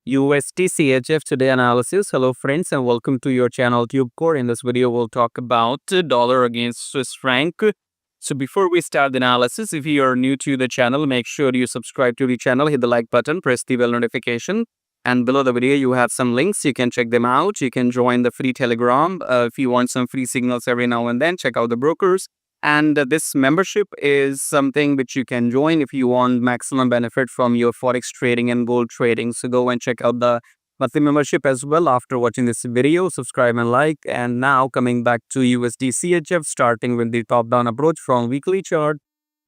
USDCHF today analysis. Hello friends and welcome to your channel TubeCore. In this video we'll talk about dollar against Swiss franc. So before we start the analysis, if you are new to the channel, make sure you subscribe to the channel, hit the like button, press the bell notification, and below the video you have some links. You can check them out. You can join the free Telegram if you want some free signals every now and then. Check out the brokers. And this membership is something which you can join if you want maximum benefit from your Forex trading and gold trading. So go and check out the monthly membership as well after watching this video. Subscribe and like. And now coming back to USDCHF, starting with the top-down approach from weekly chart.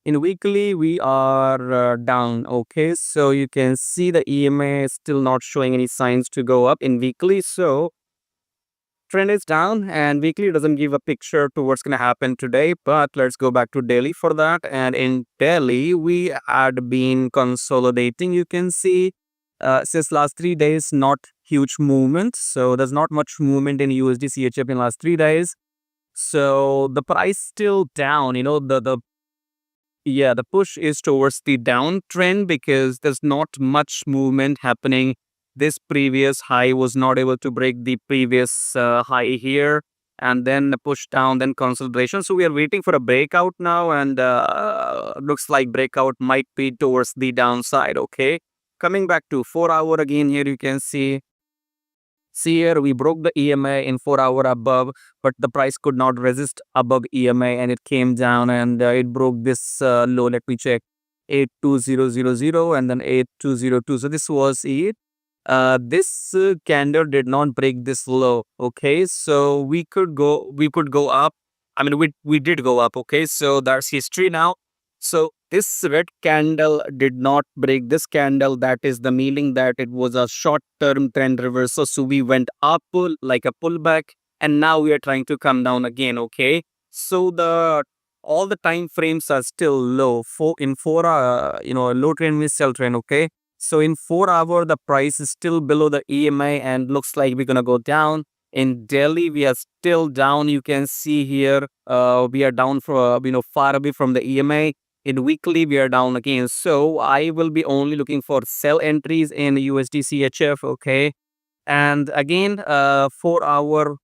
In weekly, we are down. Okay, so you can see the EMA is still not showing any signs to go up in weekly. So trend is down and weekly doesn't give a picture to what's going to happen today, but let's go back to daily for that. And in daily we had been consolidating. You can see since last 3 days not huge movement, so there's not much movement in USD CHF in last 3 days. So the price still down, the push is towards the downtrend because there's not much movement happening. This previous high was not able to break the previous high here, and then the push down, then consolidation. So we are waiting for a breakout now, and looks like breakout might be towards the downside. Okay, coming back to 4-hour again, here you can see here we broke the EMA in 4-hour above, but the price could not resist above EMA and it came down and it broke this low. Let me check, 82000 and then 8202. So this was it. This candle did not break this low. Okay, so we could go up. I mean, we did go up. Okay, so that's history now. So this red candle did not break this candle. That is the meaning that it was a short-term trend reversal. So we went up like a pullback, and now we are trying to come down again. Okay, so all the time frames are still low. Low trend means sell trend. Okay. So in 4-hour, the price is still below the EMA and looks like we're going to go down. In daily, we are still down. You can see here, we are down for, far away from the EMA. In weekly, we are down again. So I will be only looking for sell entries in USDCHF. Okay. And again, 4-hour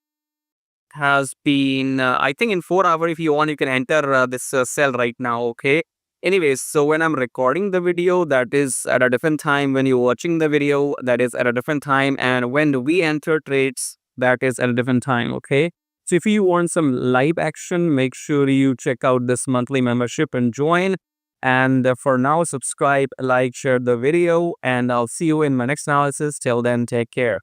has been, I think in 4-hour, if you want, you can enter this sell right now. Okay. Anyways, so when I'm recording the video, that is at a different time. When you're watching the video, that is at a different time. And when we enter trades, that is at a different time. Okay. So if you want some live action, make sure you check out this monthly membership and join. And for now, subscribe, like, share the video, and I'll see you in my next analysis. Till then, take care.